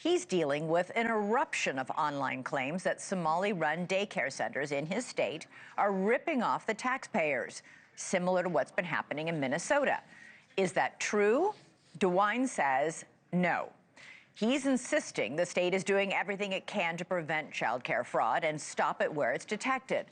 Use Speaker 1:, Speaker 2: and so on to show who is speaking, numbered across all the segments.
Speaker 1: He's dealing with an eruption of online claims that Somali-run daycare centers in his state are ripping off the taxpayers, similar to what's been happening in Minnesota. Is that true? DeWine says no. He's insisting the state is doing everything it can to prevent child care fraud and stop it where it's detected.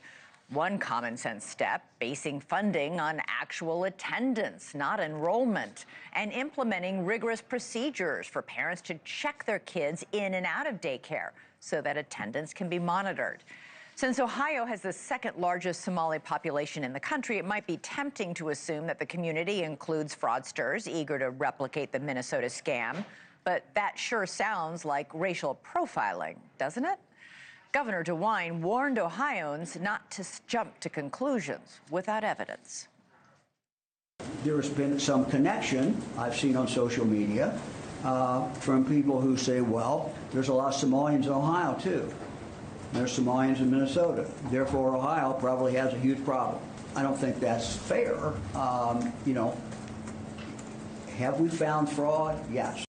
Speaker 1: One common sense step, basing funding on actual attendance, not enrollment, and implementing rigorous procedures for parents to check their kids in and out of daycare so that attendance can be monitored. Since Ohio has the second largest Somali population in the country, it might be tempting to assume that the community includes fraudsters eager to replicate the Minnesota scam. But that sure sounds like racial profiling, doesn't it? Governor DeWine warned Ohioans not to jump to conclusions without evidence.
Speaker 2: There has been some connection I've seen on social media from people who say, well, there's a lot of Somalians in Ohio, too. There's Somalians in Minnesota. Therefore, Ohio probably has a huge problem. I don't think that's fair. Have we found fraud? Yes.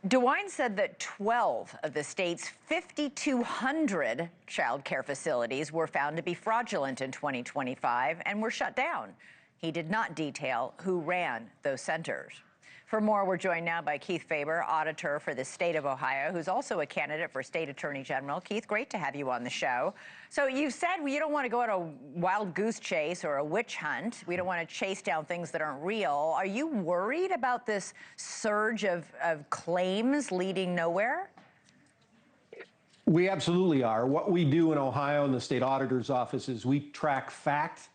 Speaker 1: DeWine said that 12 of the state's 5,200 child care facilities were found to be fraudulent in 2025 and were shut down. He did not detail who ran those centers. For more, we're joined now by Keith Faber, auditor for the state of Ohio, who's also a candidate for state attorney general. Keith, great to have you on the show. So you've said you don't want to go on a wild goose chase or a witch hunt. We don't want to chase down things that aren't real. Are you worried about this surge of claims leading nowhere?
Speaker 3: We absolutely are. What we do in Ohio in the state auditor's office is we track fact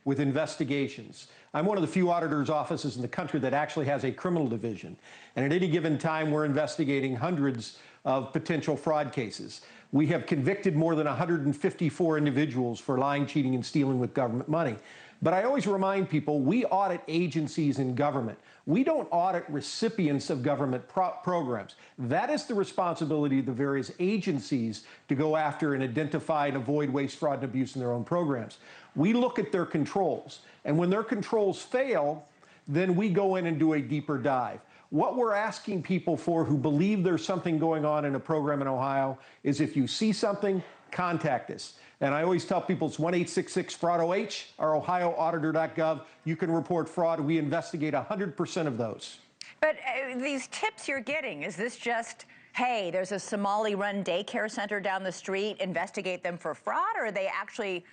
Speaker 3: with investigations. I'm one of the few auditor's offices in the country that actually has a criminal division. And at any given time, we're investigating hundreds of potential fraud cases. We have convicted more than 154 individuals for lying, cheating, and stealing with government money. But I always remind people, we audit agencies in government. We don't audit recipients of government programs. That is the responsibility of the various agencies to go after and identify and avoid waste, fraud, and abuse in their own programs. We look at their controls, and when their controls fail, then we go in and do a deeper dive. What we're asking people for who believe there's something going on in a program in Ohio is if you see something, contact us. And I always tell people it's 1-866-FRAUD-OH, or ohioauditor.gov. You can report fraud. We investigate 100% of those.
Speaker 1: But these tips you're getting, is this just, hey, there's a Somali-run daycare center down the street, investigate them for fraud, or are they actually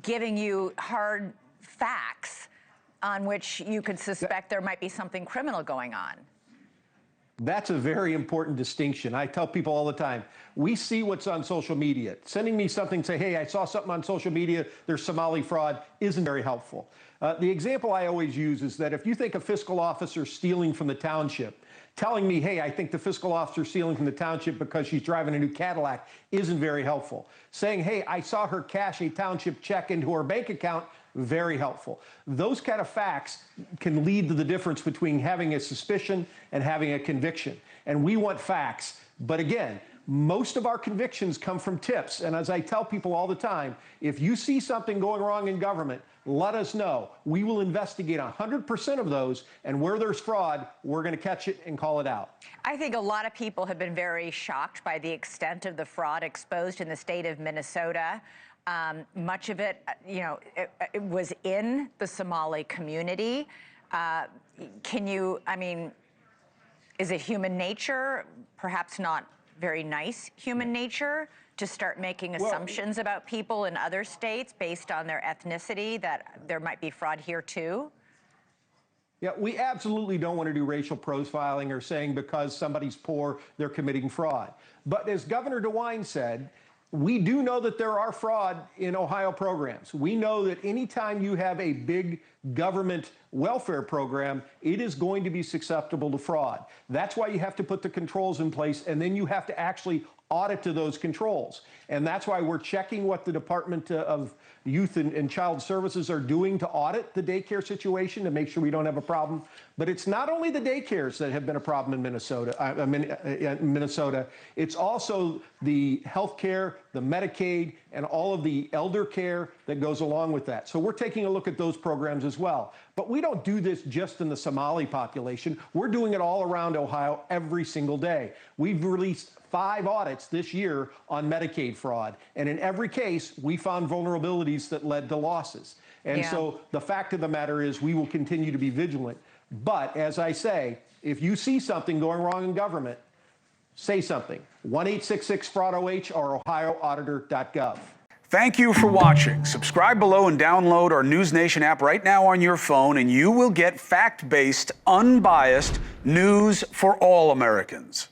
Speaker 1: giving you hard facts on which you could suspect there might be something criminal going on?
Speaker 3: That's a very important distinction. I tell people all the time, we see what's on social media. Sending me something, say, hey, I saw something on social media, there's Somali fraud, isn't very helpful. The example I always use is that if you think a fiscal officer stealing from the township, telling me, hey, I think the fiscal officer stealing from the township because she's driving a new Cadillac isn't very helpful. Saying, hey, I saw her cash a township check into her bank account, very helpful. Those kind of facts can lead to the difference between having a suspicion and having a conviction. And we want facts. But again, most of our convictions come from tips. And as I tell people all the time, if you see something going wrong in government, let us know. We will investigate 100% of those, and where there's fraud, we're going to catch it and call it out.
Speaker 1: I think a lot of people have been very shocked by the extent of the fraud exposed in the state of Minnesota. Much of it, it was in the Somali community. Is it human nature, perhaps not very nice human nature, to start making assumptions about people in other states based on their ethnicity, that there might be fraud here too?
Speaker 3: Yeah, we absolutely don't want to do racial profiling or saying because somebody's poor, they're committing fraud. But as Governor DeWine said, we do know that there are fraud in Ohio programs. We know that anytime you have a big government welfare program, it is going to be susceptible to fraud. That's why you have to put the controls in place, and then you have to actually audit to those controls. And that's why we're checking what the Department of Youth and Child Services are doing to audit the daycare situation to make sure we don't have a problem. But it's not only the daycares that have been a problem in Minnesota. It's also the health care, the Medicaid, and all of the elder care that goes along with that. So we're taking a look at those programs as as well. But we don't do this just in the Somali population. We're doing it all around Ohio every single day. We've released 5 audits this year on Medicaid fraud. And in every case, we found vulnerabilities that led to losses. And so the fact of the matter is we will continue to be vigilant. But as I say, if you see something going wrong in government, say something. 1-866-FRAUD-OH or ohioauditor.gov.
Speaker 4: Thank you for watching. Subscribe below and download our NewsNation app right now on your phone, and you will get fact-based, unbiased news for all Americans.